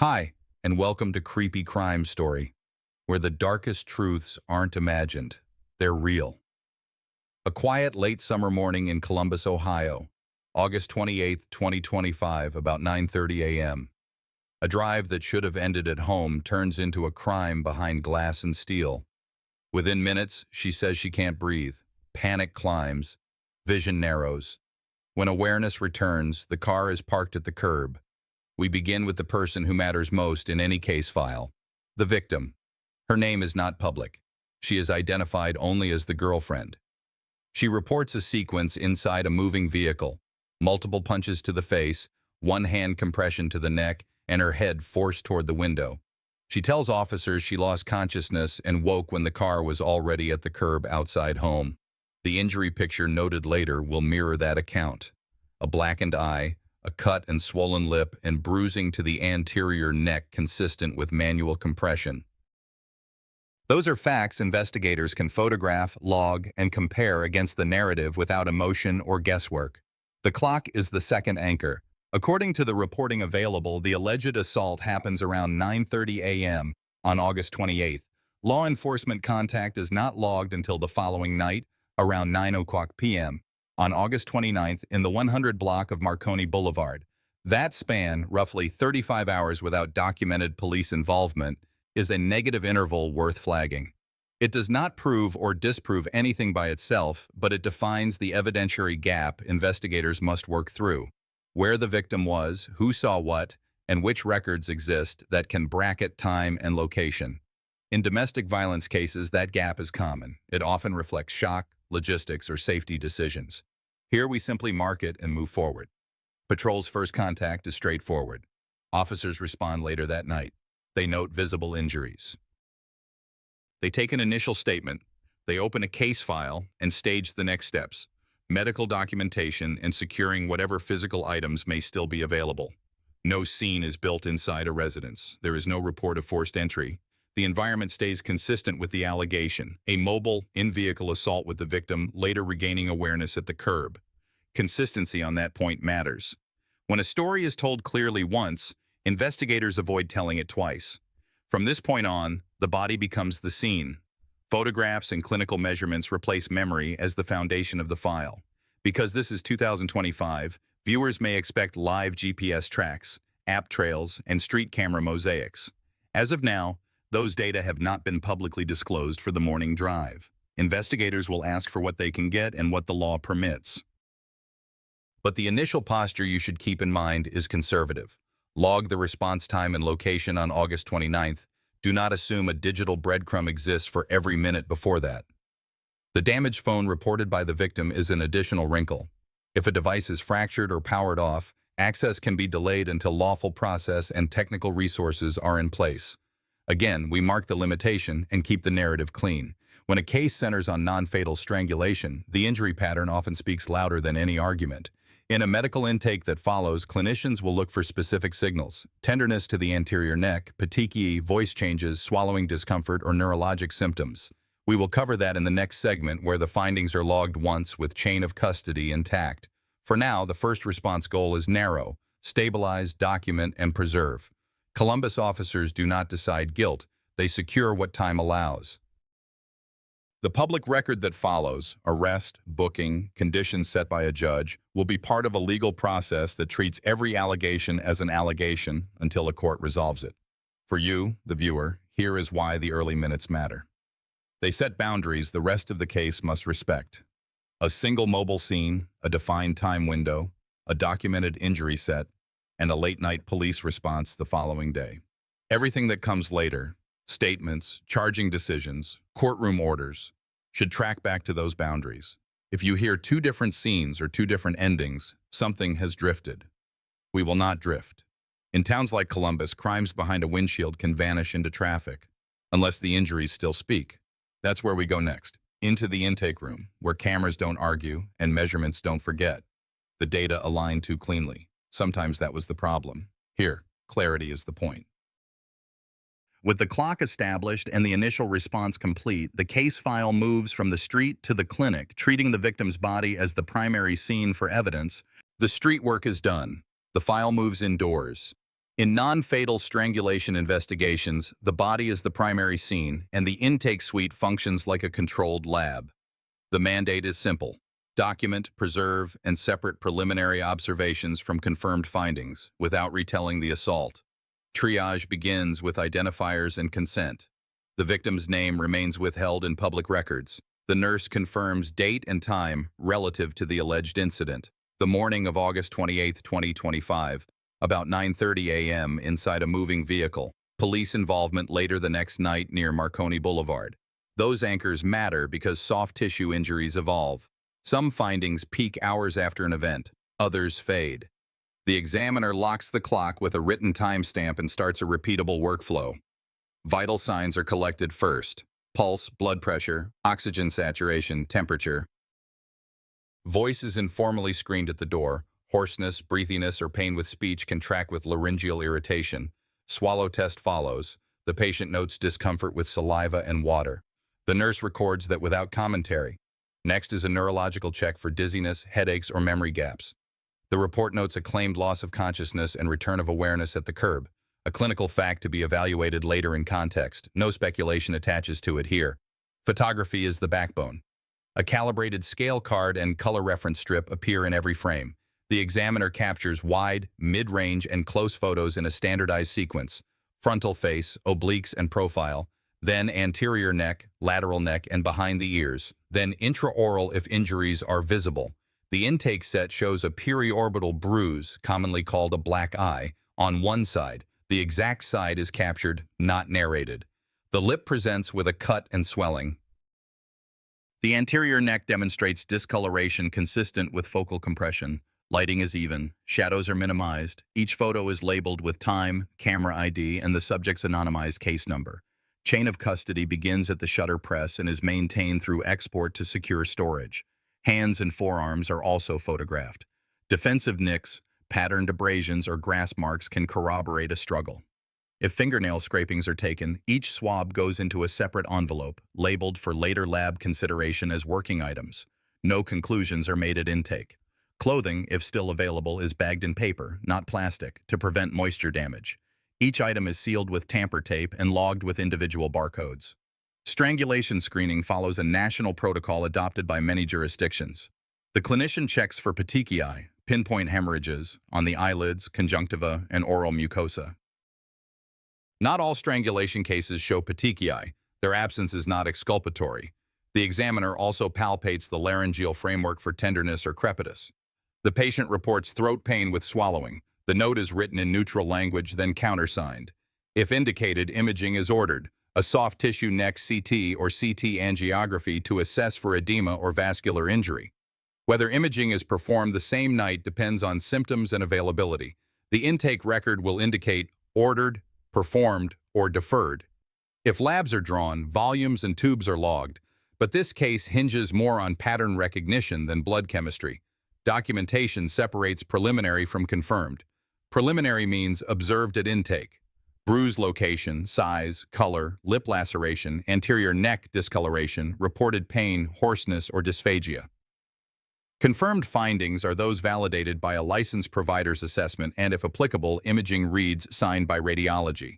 Hi, and welcome to Creepy Crime Story, where the darkest truths aren't imagined, they're real. A quiet late summer morning in Columbus, Ohio, August 28, 2025, about 9:30 a.m. A drive that should have ended at home turns into a crime behind glass and steel. Within minutes, she says she can't breathe. Panic climbs. Vision narrows. When awareness returns, the car is parked at the curb. We begin with the person who matters most in any case file, the victim. Her name is not public. She is identified only as the girlfriend. She reports a sequence inside a moving vehicle, multiple punches to the face, one hand compression to the neck, and her head forced toward the window. She tells officers she lost consciousness and woke when the car was already at the curb outside home. The injury picture noted later will mirror that account. A blackened eye, a cut and swollen lip, and bruising to the anterior neck consistent with manual compression. Those are facts investigators can photograph, log, and compare against the narrative without emotion or guesswork. The clock is the second anchor. According to the reporting available, the alleged assault happens around 9:30 a.m. on August 28th. Law enforcement contact is not logged until the following night, around 9:00 p.m. on August 29th in the 100 block of Marconi Boulevard. That span, roughly 35 hours without documented police involvement, is a negative interval worth flagging. It does not prove or disprove anything by itself, but it defines the evidentiary gap investigators must work through. Where the victim was, who saw what, and which records exist that can bracket time and location. In domestic violence cases, that gap is common. It often reflects shock, logistics, or safety decisions. Here we simply mark it and move forward. Patrol's first contact is straightforward. Officers respond later that night. They note visible injuries. They take an initial statement. They open a case file and stage the next steps: medical documentation and securing whatever physical items may still be available. No scene is built inside a residence. There is no report of forced entry. The environment stays consistent with the allegation, a mobile, in-vehicle assault with the victim later regaining awareness at the curb. Consistency on that point matters. When a story is told clearly once, investigators avoid telling it twice. From this point on, the body becomes the scene. Photographs and clinical measurements replace memory as the foundation of the file. Because this is 2025, viewers may expect live GPS tracks, app trails, and street camera mosaics. As of now, those data have not been publicly disclosed for the morning drive. Investigators will ask for what they can get and what the law permits. But the initial posture you should keep in mind is conservative. Log the response time and location on August 29th. Do not assume a digital breadcrumb exists for every minute before that. The damaged phone reported by the victim is an additional wrinkle. If a device is fractured or powered off, access can be delayed until lawful process and technical resources are in place. Again, we mark the limitation and keep the narrative clean. When a case centers on non-fatal strangulation, the injury pattern often speaks louder than any argument. In a medical intake that follows, clinicians will look for specific signals: tenderness to the anterior neck, petechiae, voice changes, swallowing discomfort, or neurologic symptoms. We will cover that in the next segment, where the findings are logged once with chain of custody intact. For now, the first response goal is narrow: stabilize, document, and preserve. Columbus officers do not decide guilt, they secure what time allows. The public record that follows, arrest, booking, conditions set by a judge, will be part of a legal process that treats every allegation as an allegation until a court resolves it. For you, the viewer, here is why the early minutes matter. They set boundaries the rest of the case must respect. A single mobile scene, a defined time window, a documented injury set, and a late-night police response the following day. Everything that comes later, statements, charging decisions, courtroom orders, should track back to those boundaries. If you hear two different scenes or two different endings, something has drifted. We will not drift. In towns like Columbus, crimes behind a windshield can vanish into traffic, unless the injuries still speak. That's where we go next, into the intake room, where cameras don't argue and measurements don't forget. The data align too cleanly. Sometimes that was the problem. Here, clarity is the point. With the clock established and the initial response complete, the case file moves from the street to the clinic, treating the victim's body as the primary scene for evidence. The street work is done. The file moves indoors. In non-fatal strangulation investigations, the body is the primary scene, and the intake suite functions like a controlled lab. The mandate is simple: document, preserve, and separate preliminary observations from confirmed findings, without retelling the assault. Triage begins with identifiers and consent. The victim's name remains withheld in public records. The nurse confirms date and time relative to the alleged incident. The morning of August 28, 2025, about 9:30 a.m. inside a moving vehicle. Police involvement later the next night near Marconi Boulevard. Those anchors matter because soft tissue injuries evolve. Some findings peak hours after an event, others fade. The examiner locks the clock with a written timestamp and starts a repeatable workflow. Vital signs are collected first: pulse, blood pressure, oxygen saturation, temperature. Voice is informally screened at the door. Hoarseness, breathiness, or pain with speech can track with laryngeal irritation. Swallow test follows. The patient notes discomfort with saliva and water. The nurse records that without commentary. Next is a neurological check for dizziness, headaches, or memory gaps. The report notes a claimed loss of consciousness and return of awareness at the curb, a clinical fact to be evaluated later in context. No speculation attaches to it here. Photography is the backbone. A calibrated scale card and color reference strip appear in every frame. The examiner captures wide, mid-range, and close photos in a standardized sequence: frontal face, obliques, and profile, then anterior neck, lateral neck, and behind the ears, then intraoral if injuries are visible. The intake set shows a periorbital bruise, commonly called a black eye, on one side. The exact side is captured, not narrated. The lip presents with a cut and swelling. The anterior neck demonstrates discoloration consistent with focal compression. Lighting is even. Shadows are minimized. Each photo is labeled with time, camera ID, and the subject's anonymized case number. Chain of custody begins at the shutter press and is maintained through export to secure storage. Hands and forearms are also photographed. Defensive nicks, patterned abrasions, or grasp marks can corroborate a struggle. If fingernail scrapings are taken, each swab goes into a separate envelope, labeled for later lab consideration as working items. No conclusions are made at intake. Clothing, if still available, is bagged in paper, not plastic, to prevent moisture damage. Each item is sealed with tamper tape and logged with individual barcodes. Strangulation screening follows a national protocol adopted by many jurisdictions. The clinician checks for petechiae, pinpoint hemorrhages, on the eyelids, conjunctiva, and oral mucosa. Not all strangulation cases show petechiae. Their absence is not exculpatory. The examiner also palpates the laryngeal framework for tenderness or crepitus. The patient reports throat pain with swallowing. The note is written in neutral language, then countersigned. If indicated, imaging is ordered: a soft tissue neck CT or CT angiography to assess for edema or vascular injury. Whether imaging is performed the same night depends on symptoms and availability. The intake record will indicate ordered, performed, or deferred. If labs are drawn, volumes and tubes are logged, but this case hinges more on pattern recognition than blood chemistry. Documentation separates preliminary from confirmed. Preliminary means observed at intake. Bruise location, size, color, lip laceration, anterior neck discoloration, reported pain, hoarseness, or dysphagia. Confirmed findings are those validated by a licensed provider's assessment and, if applicable, imaging reads signed by radiology.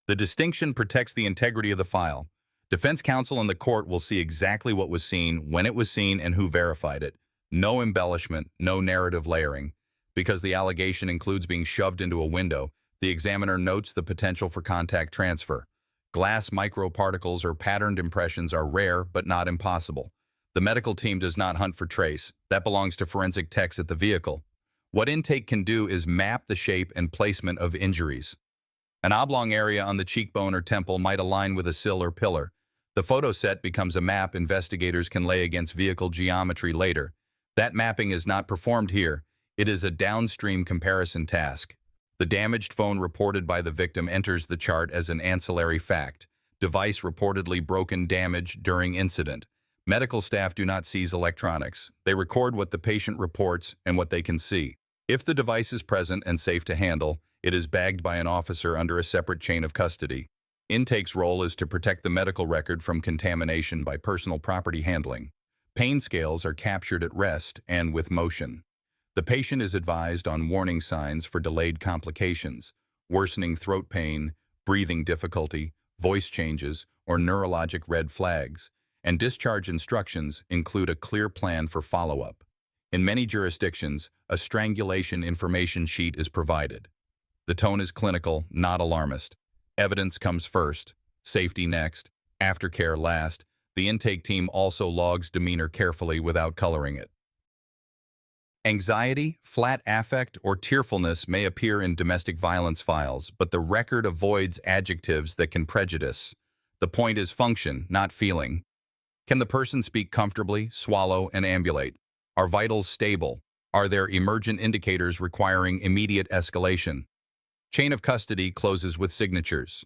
The distinction protects the integrity of the file. Defense counsel and the court will see exactly what was seen, when it was seen, and who verified it. No embellishment, no narrative layering. Because the allegation includes being shoved into a window, the examiner notes the potential for contact transfer. Glass microparticles or patterned impressions are rare but not impossible. The medical team does not hunt for trace. That belongs to forensic techs at the vehicle. What intake can do is map the shape and placement of injuries. An oblong area on the cheekbone or temple might align with a sill or pillar. The photo set becomes a map investigators can lay against vehicle geometry later. That mapping is not performed here. It is a downstream comparison task. The damaged phone reported by the victim enters the chart as an ancillary fact. Device reportedly broken, damage during incident. Medical staff do not seize electronics. They record what the patient reports and what they can see. If the device is present and safe to handle, it is bagged by an officer under a separate chain of custody. Intake's role is to protect the medical record from contamination by personal property handling. Pain scales are captured at rest and with motion. The patient is advised on warning signs for delayed complications, worsening throat pain, breathing difficulty, voice changes, or neurologic red flags, and discharge instructions include a clear plan for follow-up. In many jurisdictions, a strangulation information sheet is provided. The tone is clinical, not alarmist. Evidence comes first, safety next, aftercare last. The intake team also logs demeanor carefully without coloring it. Anxiety, flat affect, or tearfulness may appear in domestic violence files, but the record avoids adjectives that can prejudice. The point is function, not feeling. Can the person speak comfortably, swallow, and ambulate? Are vitals stable? Are there emergent indicators requiring immediate escalation? Chain of custody closes with signatures.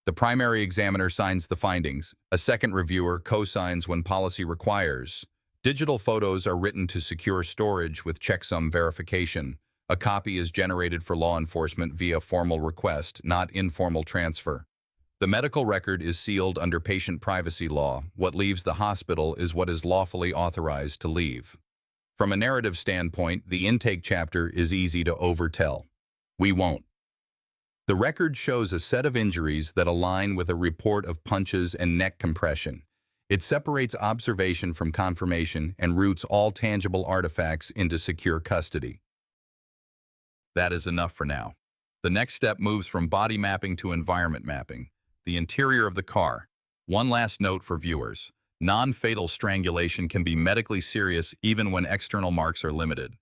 The primary examiner signs the findings. A second reviewer co-signs when policy requires. Digital photos are written to secure storage with checksum verification. A copy is generated for law enforcement via formal request, not informal transfer. The medical record is sealed under patient privacy law. What leaves the hospital is what is lawfully authorized to leave. From a narrative standpoint, the intake chapter is easy to overtell. We won't. The record shows a set of injuries that align with a report of punches and neck compression. It separates observation from confirmation and routes all tangible artifacts into secure custody. That is enough for now. The next step moves from body mapping to environment mapping. The interior of the car. One last note for viewers. Non-fatal strangulation can be medically serious even when external marks are limited.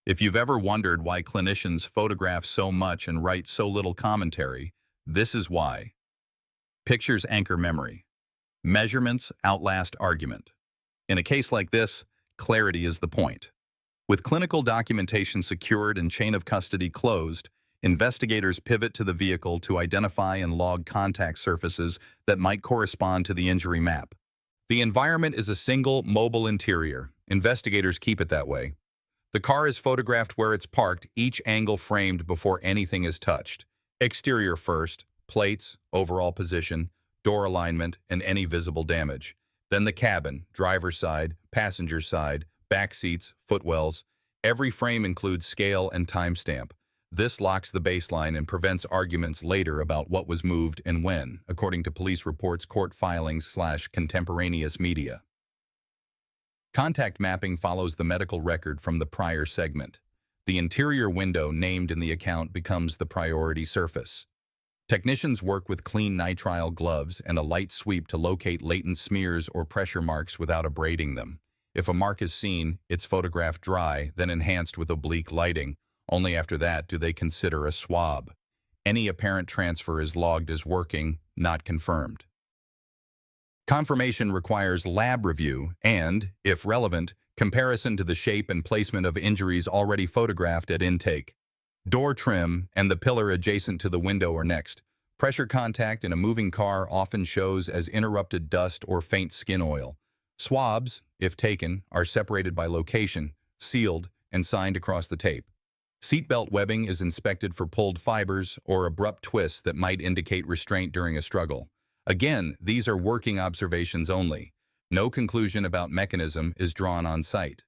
If you've ever wondered why clinicians photograph so much and write so little commentary, this is why. Pictures anchor memory. Measurements outlast argument. In a case like this, clarity is the point. With clinical documentation secured and chain of custody closed, investigators pivot to the vehicle to identify and log contact surfaces that might correspond to the injury map. The environment is a single, mobile interior. Investigators keep it that way. The car is photographed where it's parked, each angle framed before anything is touched. Exterior first, plates, overall position, door alignment, and any visible damage. Then the cabin, driver's side, passenger side, back seats, footwells. Every frame includes scale and timestamp. This locks the baseline and prevents arguments later about what was moved and when, according to police reports, court filings/contemporaneous media. Contact mapping follows the medical record from the prior segment. The interior window named in the account becomes the priority surface. Technicians work with clean nitrile gloves and a light sweep to locate latent smears or pressure marks without abrading them. If a mark is seen, it's photographed dry, then enhanced with oblique lighting. Only after that do they consider a swab. Any apparent transfer is logged as working, not confirmed. Confirmation requires lab review and, if relevant, comparison to the shape and placement of injuries already photographed at intake. Door trim and the pillar adjacent to the window are next. Pressure contact in a moving car often shows as interrupted dust or faint skin oil. Swabs, if taken, are separated by location, sealed, and signed across the tape. Seatbelt webbing is inspected for pulled fibers or abrupt twists that might indicate restraint during a struggle. Again, these are working observations only. No conclusion about mechanism is drawn on site.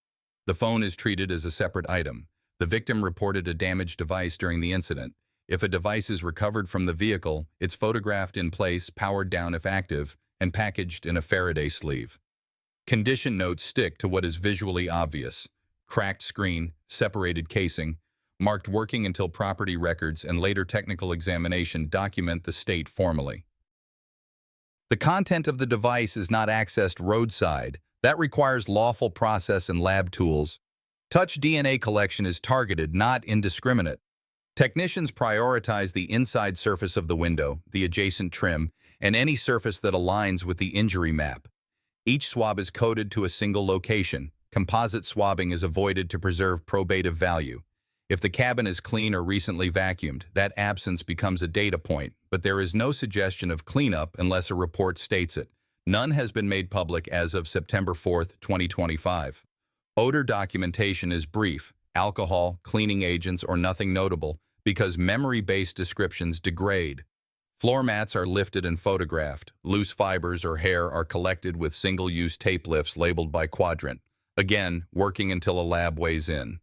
The phone is treated as a separate item. The victim reported a damaged device during the incident. If a device is recovered from the vehicle, it's photographed in place, powered down if active, and packaged in a Faraday sleeve. Condition notes stick to what is visually obvious. Cracked screen, separated casing, marked working until property records and later technical examination document the state formally. The content of the device is not accessed roadside. That requires lawful process and lab tools. Touch DNA collection is targeted, not indiscriminate. Technicians prioritize the inside surface of the window, the adjacent trim, and any surface that aligns with the injury map. Each swab is coded to a single location. Composite swabbing is avoided to preserve probative value. If the cabin is clean or recently vacuumed, that absence becomes a data point, but there is no suggestion of cleanup unless a report states it. None has been made public as of September 4, 2025. Odor documentation is brief, alcohol, cleaning agents, or nothing notable, because memory-based descriptions degrade. Floor mats are lifted and photographed. Loose fibers or hair are collected with single-use tape lifts labeled by quadrant. Again, working until a lab weighs in.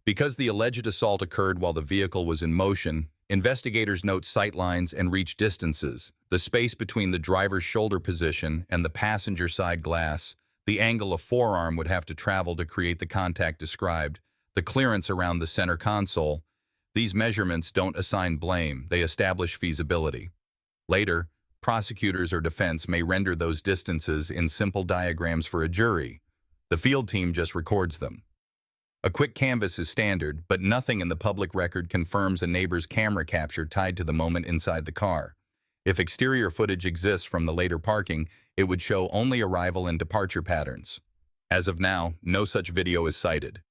Because the alleged assault occurred while the vehicle was in motion, investigators note sight lines and reach distances, the space between the driver's shoulder position and the passenger side glass, the angle a forearm would have to travel to create the contact described, the clearance around the center console. These measurements don't assign blame, they establish feasibility. Later, prosecutors or defense may render those distances in simple diagrams for a jury. The field team just records them. A quick canvas is standard, but nothing in the public record confirms a neighbor's camera capture tied to the moment inside the car. If exterior footage exists from the later parking, it would show only arrival and departure patterns. As of now, no such video is cited.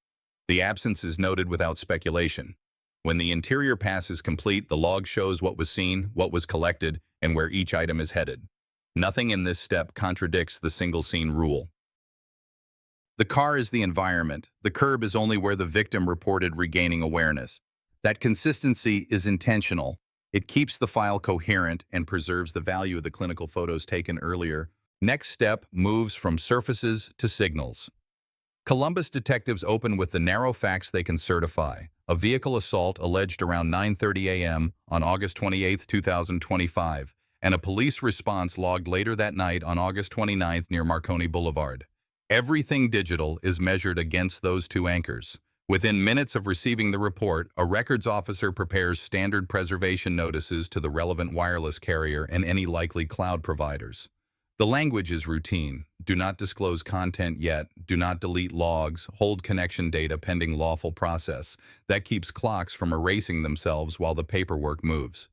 The absence is noted without speculation. When the interior pass is complete, the log shows what was seen, what was collected, and where each item is headed. Nothing in this step contradicts the single-scene rule. The car is the environment. The curb is only where the victim reported regaining awareness. That consistency is intentional. It keeps the file coherent and preserves the value of the clinical photos taken earlier. Next step moves from surfaces to signals. Columbus detectives open with the narrow facts they can certify. A vehicle assault alleged around 9:30 a.m. on August 28, 2025, and a police response logged later that night on August 29 near Marconi Boulevard. Everything digital is measured against those two anchors. Within minutes of receiving the report, a records officer prepares standard preservation notices to the relevant wireless carrier and any likely cloud providers. The language is routine. Do not disclose content yet. Do not delete logs. Hold connection data pending lawful process. That keeps clocks from erasing themselves while the paperwork moves.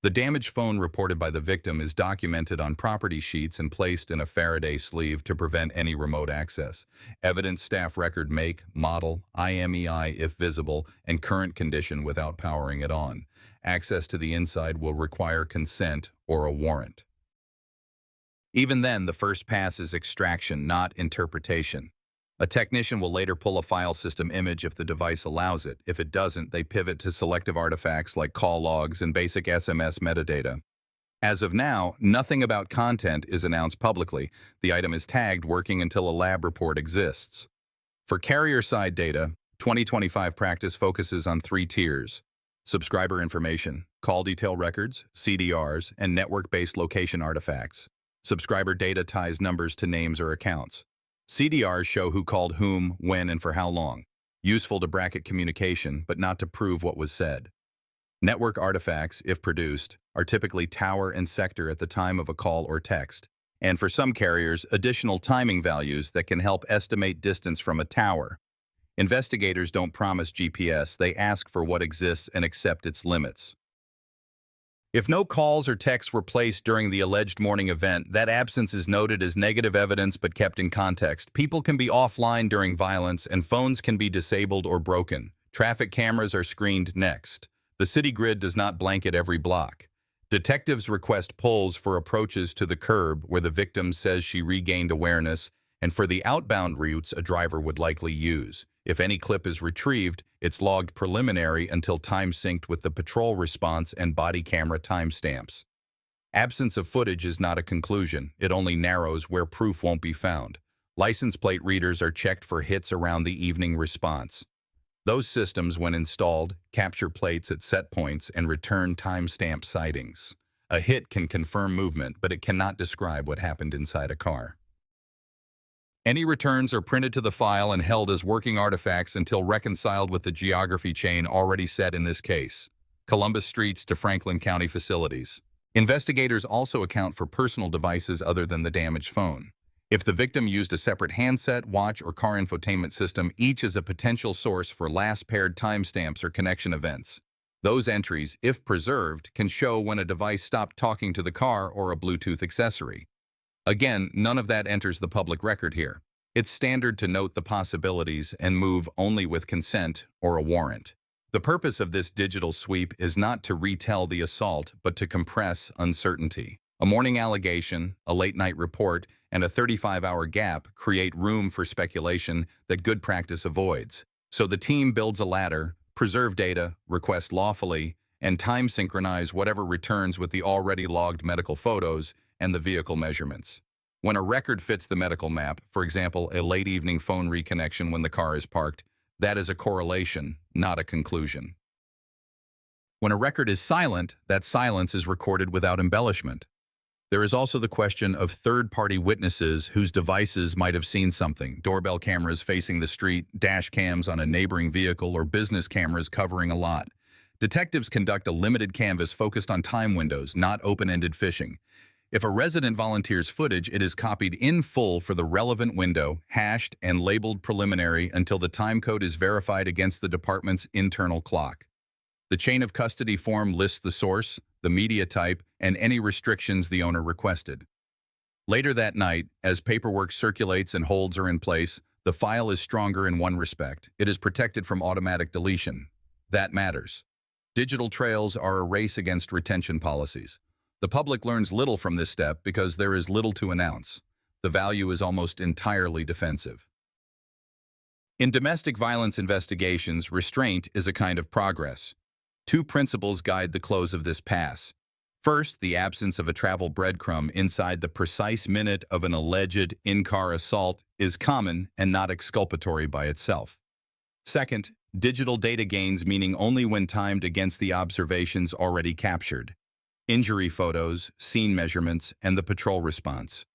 The damaged phone reported by the victim is documented on property sheets and placed in a Faraday sleeve to prevent any remote access. Evidence staff record make, model, IMEI if visible, and current condition without powering it on. Access to the inside will require consent or a warrant. Even then, the first pass is extraction, not interpretation. A technician will later pull a file system image if the device allows it. If it doesn't, they pivot to selective artifacts like call logs and basic SMS metadata. As of now, nothing about content is announced publicly. The item is tagged working until a lab report exists. For carrier-side data, 2025 practice focuses on 3 tiers: subscriber information, call detail records, CDRs, and network-based location artifacts. Subscriber data ties numbers to names or accounts. CDRs show who called whom, when, and for how long. Useful to bracket communication, but not to prove what was said. Network artifacts, if produced, are typically tower and sector at the time of a call or text, and for some carriers, additional timing values that can help estimate distance from a tower. Investigators don't promise GPS, they ask for what exists and accept its limits. If no calls or texts were placed during the alleged morning event, that absence is noted as negative evidence but kept in context. People can be offline during violence, and phones can be disabled or broken. Traffic cameras are screened next. The city grid does not blanket every block. Detectives request pulls for approaches to the curb where the victim says she regained awareness, and for the outbound routes a driver would likely use. If any clip is retrieved, it's logged preliminary until time synced with the patrol response and body camera timestamps. Absence of footage is not a conclusion. It only narrows where proof won't be found. License plate readers are checked for hits around the evening response. Those systems, when installed, capture plates at set points and return timestamp sightings. A hit can confirm movement, but it cannot describe what happened inside a car. Any returns are printed to the file and held as working artifacts until reconciled with the geography chain already set in this case. Columbus streets to Franklin County facilities. Investigators also account for personal devices other than the damaged phone. If the victim used a separate handset, watch, or car infotainment system, each is a potential source for last paired timestamps or connection events. Those entries, if preserved, can show when a device stopped talking to the car or a Bluetooth accessory. Again, none of that enters the public record here. It's standard to note the possibilities and move only with consent or a warrant. The purpose of this digital sweep is not to retell the assault, but to compress uncertainty. A morning allegation, a late-night report, and a 35-hour gap create room for speculation that good practice avoids. So the team builds a ladder, preserve data, request lawfully, and time synchronize whatever returns with the already logged medical photos and the vehicle measurements. When a record fits the medical map, for example, a late evening phone reconnection when the car is parked, That is a correlation, not a conclusion. When a record is silent, that silence is recorded without embellishment. There is also the question of third-party witnesses whose devices might have seen something: doorbell cameras facing the street, dash cams on a neighboring vehicle, or business cameras covering a lot. Detectives conduct a limited canvass focused on time windows, not open-ended fishing. If a resident volunteers footage, it is copied in full for the relevant window, hashed and labeled preliminary until the time code is verified against the department's internal clock. The chain of custody form lists the source, the media type, and any restrictions the owner requested. Later that night, as paperwork circulates and holds are in place, the file is stronger in one respect: it is protected from automatic deletion. That matters. Digital trails are a race against retention policies. The public learns little from this step because there is little to announce. The value is almost entirely defensive. In domestic violence investigations, restraint is a kind of progress. Two principles guide the close of this pass. First, the absence of a travel breadcrumb inside the precise minute of an alleged in-car assault is common and not exculpatory by itself. Second, digital data gains meaning only when timed against the observations already captured: injury photos, scene measurements, and the patrol response.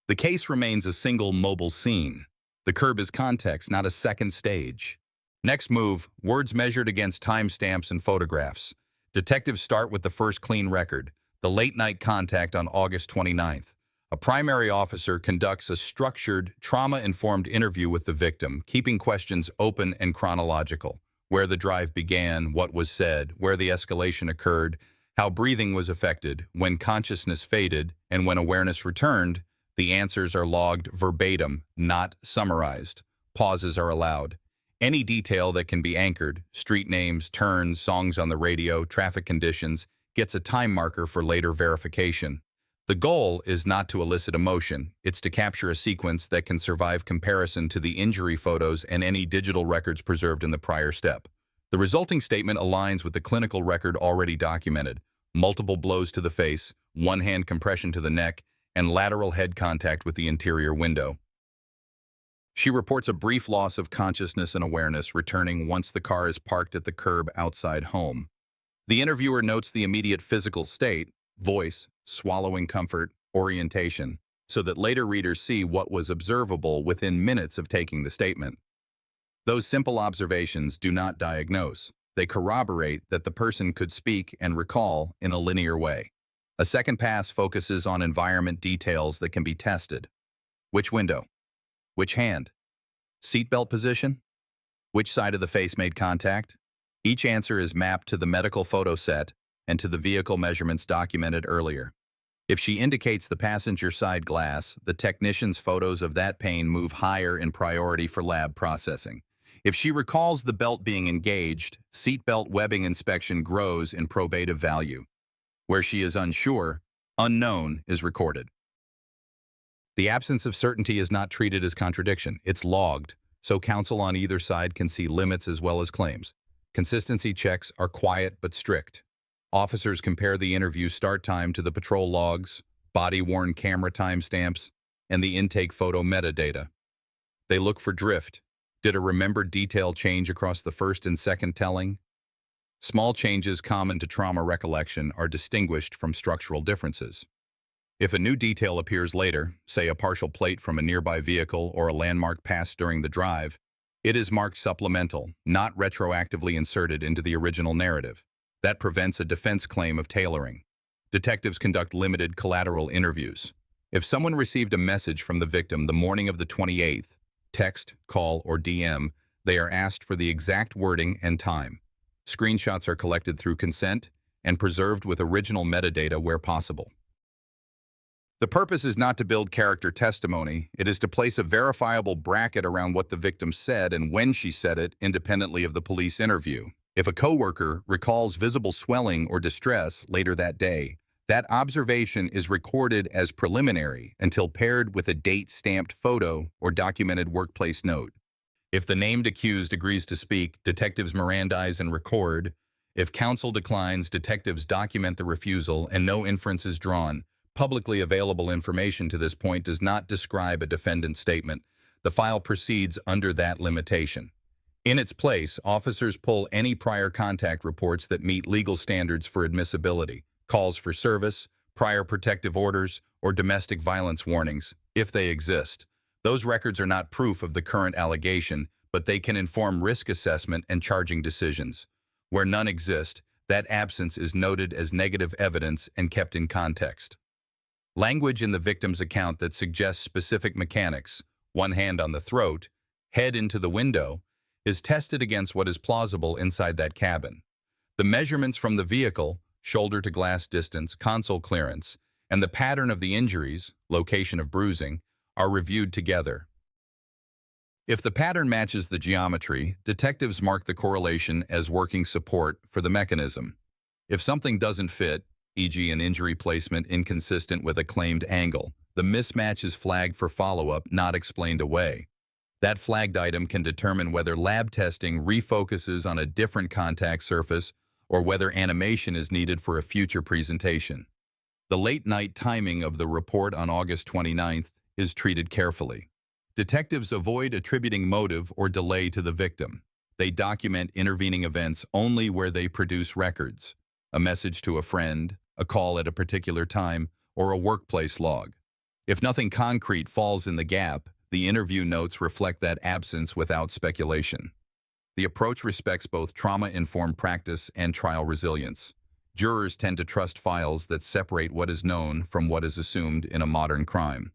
The case remains a single mobile scene. The curb is context, not a second stage. Next move, words measured against timestamps and photographs. Detectives start with the first clean record, the late-night contact on August 29th. A primary officer conducts a structured, trauma-informed interview with the victim, keeping questions open and chronological: where the drive began, what was said, where the escalation occurred, how breathing was affected, when consciousness faded, and when awareness returned. The answers are logged verbatim, not summarized. Pauses are allowed. Any detail that can be anchored, street names, turns, songs on the radio, traffic conditions, gets a time marker for later verification. The goal is not to elicit emotion, it's to capture a sequence that can survive comparison to the injury photos and any digital records preserved in the prior step. The resulting statement aligns with the clinical record already documented: multiple blows to the face, one-hand compression to the neck, and lateral head contact with the interior window. She reports a brief loss of consciousness and awareness, returning once the car is parked at the curb outside home. The interviewer notes the immediate physical state: voice, swallowing comfort, orientation, so that later readers see what was observable within minutes of taking the statement. Those simple observations do not diagnose. They corroborate that the person could speak and recall in a linear way. A second pass focuses on environment details that can be tested. Which window? Which hand? Seatbelt position? Which side of the face made contact? Each answer is mapped to the medical photo set and to the vehicle measurements documented earlier. If she indicates the passenger side glass, the technician's photos of that pane move higher in priority for lab processing. If she recalls the belt being engaged, seatbelt webbing inspection grows in probative value. Where she is unsure, unknown is recorded. The absence of certainty is not treated as contradiction. It's logged, so counsel on either side can see limits as well as claims. Consistency checks are quiet but strict. Officers compare the interview start time to the patrol logs, body-worn camera timestamps, and the intake photo metadata. They look for drift. Did a remembered detail change across the first and second telling? Small changes common to trauma recollection are distinguished from structural differences. If a new detail appears later, say a partial plate from a nearby vehicle or a landmark passed during the drive, it is marked supplemental, not retroactively inserted into the original narrative. That prevents a defense claim of tailoring. Detectives conduct limited collateral interviews. If someone received a message from the victim the morning of the 28th, text, call, or DM, they are asked for the exact wording and time. Screenshots are collected through consent and preserved with original metadata where possible. The purpose is not to build character testimony. It is to place a verifiable bracket around what the victim said and when she said it, independently of the police interview. If a coworker recalls visible swelling or distress later that day, that observation is recorded as preliminary until paired with a date-stamped photo or documented workplace note. If the named accused agrees to speak, detectives Mirandize and record. If counsel declines, detectives document the refusal and no inference is drawn. Publicly available information to this point does not describe a defendant's statement. The file proceeds under that limitation. In its place, officers pull any prior contact reports that meet legal standards for admissibility, calls for service, prior protective orders, or domestic violence warnings, if they exist. Those records are not proof of the current allegation, but they can inform risk assessment and charging decisions. Where none exist, that absence is noted as negative evidence and kept in context. Language in the victim's account that suggests specific mechanics, one hand on the throat, head into the window, is tested against what is plausible inside that cabin. The measurements from the vehicle, shoulder to glass distance, console clearance, and the pattern of the injuries, location of bruising, are reviewed together. If the pattern matches the geometry, detectives mark the correlation as working support for the mechanism. If something doesn't fit, e.g. an injury placement inconsistent with a claimed angle, the mismatch is flagged for follow-up, not explained away. That flagged item can determine whether lab testing refocuses on a different contact surface or whether animation is needed for a future presentation. The late-night timing of the report on August 29th is treated carefully. Detectives avoid attributing motive or delay to the victim. They document intervening events only where they produce records, a message to a friend, a call at a particular time, or a workplace log. If nothing concrete falls in the gap, the interview notes reflect that absence without speculation. The approach respects both trauma-informed practice and trial resilience. Jurors tend to trust files that separate what is known from what is assumed in a modern crime.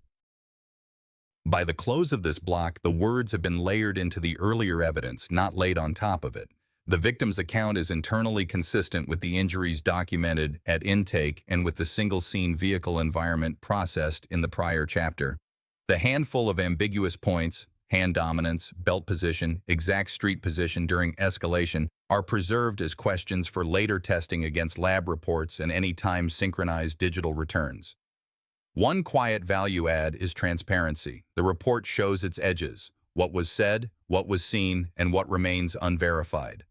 By the close of this block, the words have been layered into the earlier evidence, not laid on top of it. The victim's account is internally consistent with the injuries documented at intake and with the single-scene vehicle environment processed in the prior chapter. The handful of ambiguous points, hand dominance, belt position, exact street position during escalation, are preserved as questions for later testing against lab reports and any time-synchronized digital returns. One quiet value add is transparency. The report shows its edges, what was said, what was seen, and what remains unverified.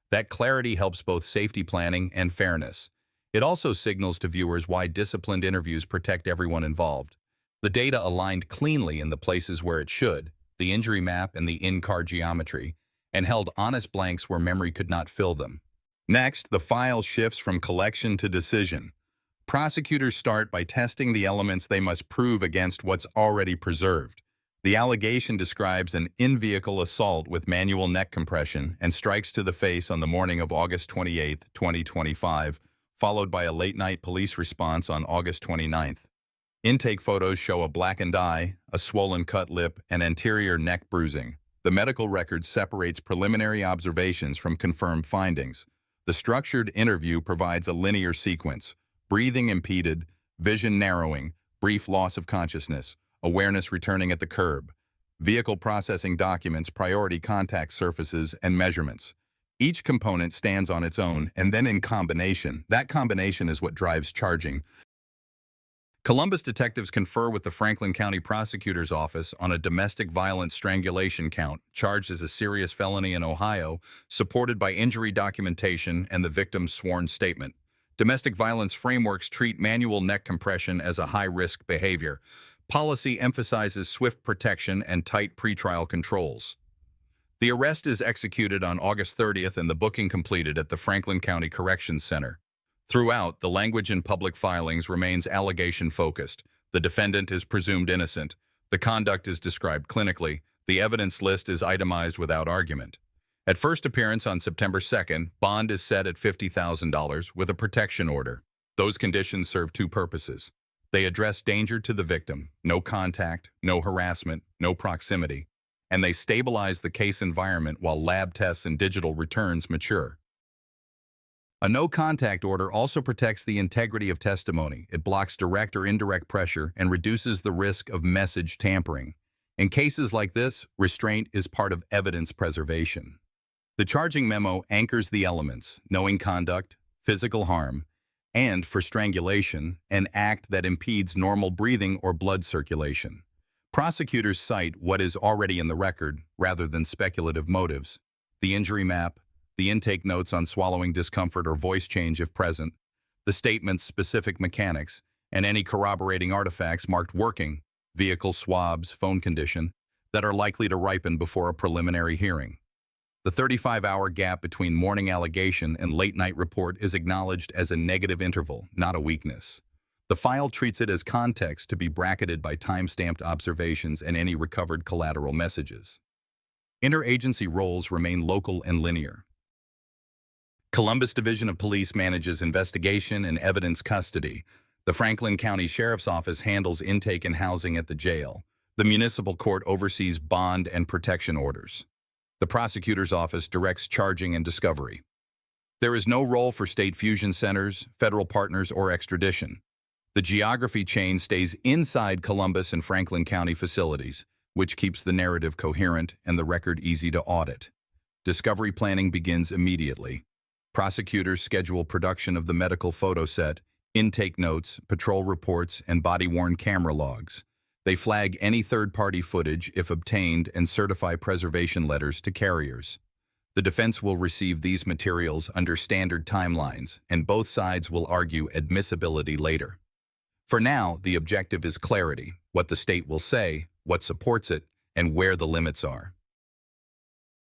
That clarity helps both safety planning and fairness. It also signals to viewers why disciplined interviews protect everyone involved. The data aligned cleanly in the places where it should, the injury map and the in-car geometry, and held honest blanks where memory could not fill them. Next, the file shifts from collection to decision. Prosecutors start by testing the elements they must prove against what's already preserved. The allegation describes an in-vehicle assault with manual neck compression and strikes to the face on the morning of August 28, 2025, followed by a late-night police response on August 29th. Intake photos show a blackened eye, a swollen cut lip, and anterior neck bruising. The medical record separates preliminary observations from confirmed findings. The structured interview provides a linear sequence: breathing impeded, vision narrowing, brief loss of consciousness, awareness returning at the curb. Vehicle processing documents priority contact surfaces and measurements. Each component stands on its own, and then in combination. That combination is what drives charging. Columbus detectives confer with the Franklin County Prosecutor's Office on a domestic violence strangulation count, charged as a serious felony in Ohio, supported by injury documentation and the victim's sworn statement. Domestic violence frameworks treat manual neck compression as a high-risk behavior. Policy emphasizes swift protection and tight pretrial controls. The arrest is executed on August 30th and the booking completed at the Franklin County Corrections Center. Throughout, the language in public filings remains allegation-focused. The defendant is presumed innocent. The conduct is described clinically. The evidence list is itemized without argument. At first appearance on September 2nd, bond is set at $50,000 with a protection order. Those conditions serve two purposes. They address danger to the victim, no contact, no harassment, no proximity, and they stabilize the case environment while lab tests and digital returns mature. A no-contact order also protects the integrity of testimony. It blocks direct or indirect pressure and reduces the risk of message tampering. In cases like this, restraint is part of evidence preservation. The charging memo anchors the elements: knowing conduct, physical harm, and, for strangulation, an act that impedes normal breathing or blood circulation. Prosecutors cite what is already in the record rather than speculative motives: the injury map, the intake notes on swallowing discomfort or voice change if present, the statement's specific mechanics, and any corroborating artifacts marked working, vehicle swabs, phone condition, that are likely to ripen before a preliminary hearing. The 35-hour gap between morning allegation and late-night report is acknowledged as a negative interval, not a weakness. The file treats it as context to be bracketed by time-stamped observations and any recovered collateral messages. Interagency roles remain local and linear. Columbus Division of Police manages investigation and evidence custody. The Franklin County Sheriff's Office handles intake and housing at the jail. The municipal court oversees bond and protection orders. The prosecutor's office directs charging and discovery. There is no role for state fusion centers, federal partners, or extradition. The geography chain stays inside Columbus and Franklin County facilities, which keeps the narrative coherent and the record easy to audit. Discovery planning begins immediately. Prosecutors schedule production of the medical photo set, intake notes, patrol reports, and body-worn camera logs. They flag any third-party footage if obtained and certify preservation letters to carriers. The defense will receive these materials under standard timelines, and both sides will argue admissibility later. For now, the objective is clarity, what the state will say, what supports it, and where the limits are.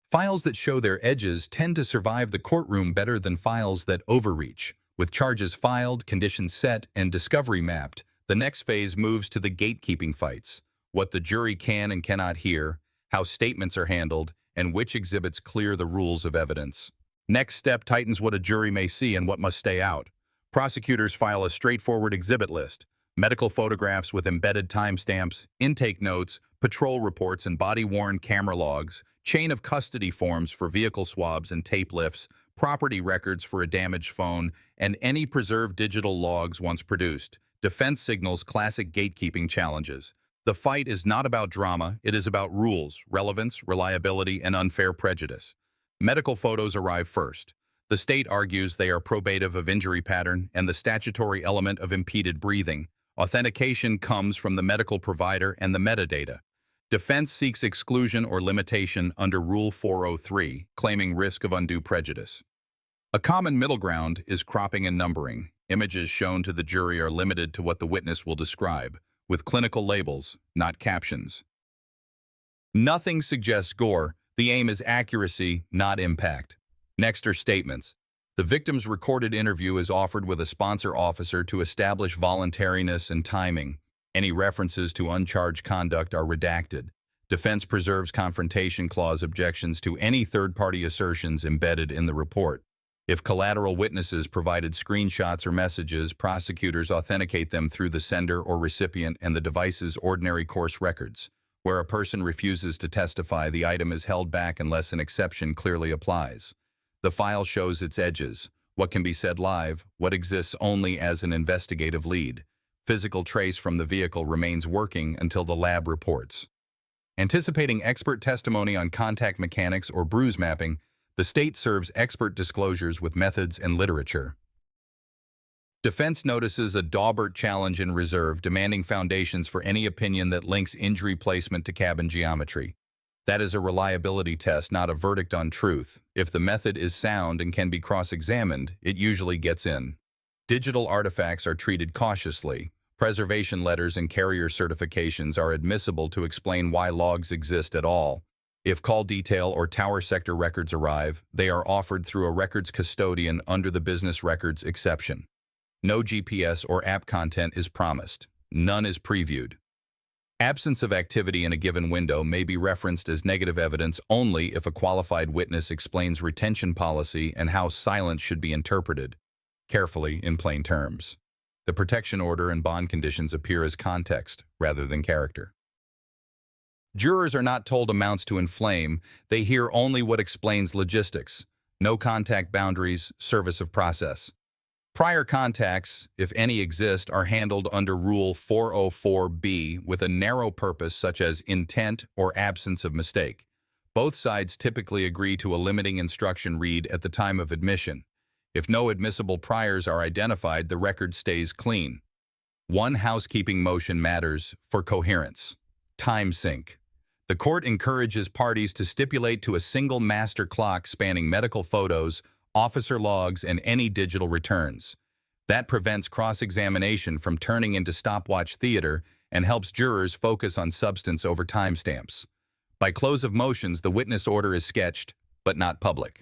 Files that show their edges tend to survive the courtroom better than files that overreach. With charges filed, conditions set, and discovery mapped, the next phase moves to the gatekeeping fights, what the jury can and cannot hear, how statements are handled, and which exhibits clear the rules of evidence. Next step tightens what a jury may see and what must stay out. Prosecutors file a straightforward exhibit list, medical photographs with embedded timestamps, intake notes, patrol reports and body-worn camera logs, chain of custody forms for vehicle swabs and tape lifts, property records for a damaged phone, and any preserved digital logs once produced. Defense signals classic gatekeeping challenges. The fight is not about drama, it is about rules, relevance, reliability, and unfair prejudice. Medical photos arrive first. The state argues they are probative of injury pattern and the statutory element of impeded breathing. Authentication comes from the medical provider and the metadata. Defense seeks exclusion or limitation under Rule 403, claiming risk of undue prejudice. A common middle ground is cropping and numbering. Images shown to the jury are limited to what the witness will describe, with clinical labels, not captions. Nothing suggests gore. The aim is accuracy, not impact. Next are statements. The victim's recorded interview is offered with a sponsor officer to establish voluntariness and timing. Any references to uncharged conduct are redacted. Defense preserves confrontation clause objections to any third-party assertions embedded in the report. If collateral witnesses provided screenshots or messages, prosecutors authenticate them through the sender or recipient and the device's ordinary course records. Where a person refuses to testify, the item is held back unless an exception clearly applies. The file shows its edges, what can be said live, what exists only as an investigative lead. Physical trace from the vehicle remains working until the lab reports. Anticipating expert testimony on contact mechanics or bruise mapping, the state serves expert disclosures with methods and literature. Defense notices a Daubert challenge in reserve, demanding foundations for any opinion that links injury placement to cabin geometry. That is a reliability test, not a verdict on truth. If the method is sound and can be cross-examined, it usually gets in. Digital artifacts are treated cautiously. Preservation letters and carrier certifications are admissible to explain why logs exist at all. If call detail or tower sector records arrive, they are offered through a records custodian under the business records exception. No GPS or app content is promised. None is previewed. Absence of activity in a given window may be referenced as negative evidence only if a qualified witness explains retention policy and how silence should be interpreted, carefully in plain terms. The protection order and bond conditions appear as context rather than character. Jurors are not told amounts to inflame, they hear only what explains logistics. No contact boundaries, service of process. Prior contacts, if any exist, are handled under Rule 404B with a narrow purpose such as intent or absence of mistake. Both sides typically agree to a limiting instruction read at the time of admission. If no admissible priors are identified, the record stays clean. One housekeeping motion matters for coherence. Time sync. The court encourages parties to stipulate to a single master clock spanning medical photos, officer logs, and any digital returns. That prevents cross-examination from turning into stopwatch theater and helps jurors focus on substance over timestamps. By close of motions, the witness order is sketched, but not public.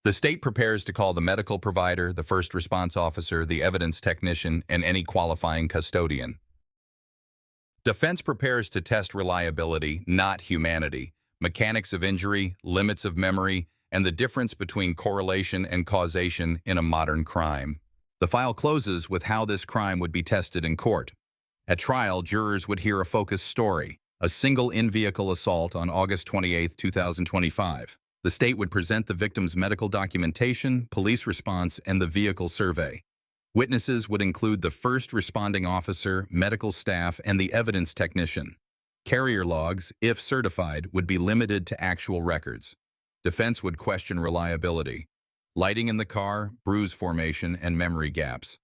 The state prepares to call the medical provider, the first response officer, the evidence technician, and any qualifying custodian. Defense prepares to test reliability, not humanity, mechanics of injury, limits of memory, and the difference between correlation and causation in a modern crime. The file closes with how this crime would be tested in court. At trial, jurors would hear a focused story, a single in-vehicle assault on August 28, 2025. The state would present the victim's medical documentation, police response, and the vehicle survey. Witnesses would include the first responding officer, medical staff, and the evidence technician. Carrier logs, if certified, would be limited to actual records. Defense would question reliability, lighting in the car, bruise formation, and memory gaps.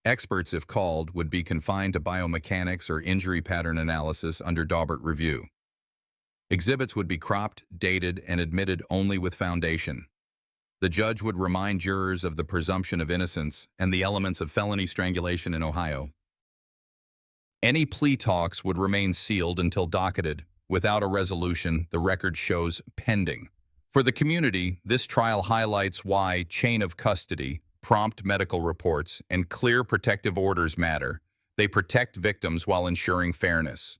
Experts, if called, would be confined to biomechanics or injury pattern analysis under Daubert review. Exhibits would be cropped, dated, and admitted only with foundation. The judge would remind jurors of the presumption of innocence and the elements of felony strangulation in Ohio. Any plea talks would remain sealed until docketed. Without a resolution, the record shows pending. For the community, this trial highlights why chain of custody, prompt medical reports, and clear protective orders matter. They protect victims while ensuring fairness.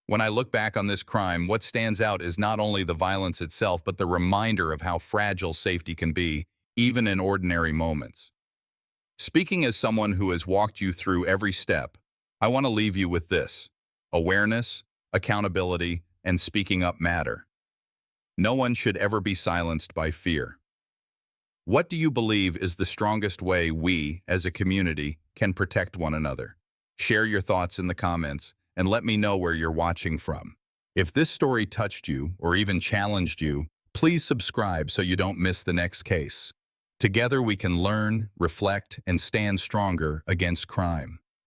When I look back on this crime, what stands out is not only the violence itself, but the reminder of how fragile safety can be, even in ordinary moments. Speaking as someone who has walked you through every step, I want to leave you with this: awareness, accountability, and speaking up matter. No one should ever be silenced by fear. What do you believe is the strongest way we, as a community, can protect one another? Share your thoughts in the comments, and let me know where you're watching from. If this story touched you or even challenged you, please subscribe so you don't miss the next case. Together we can learn, reflect, and stand stronger against crime.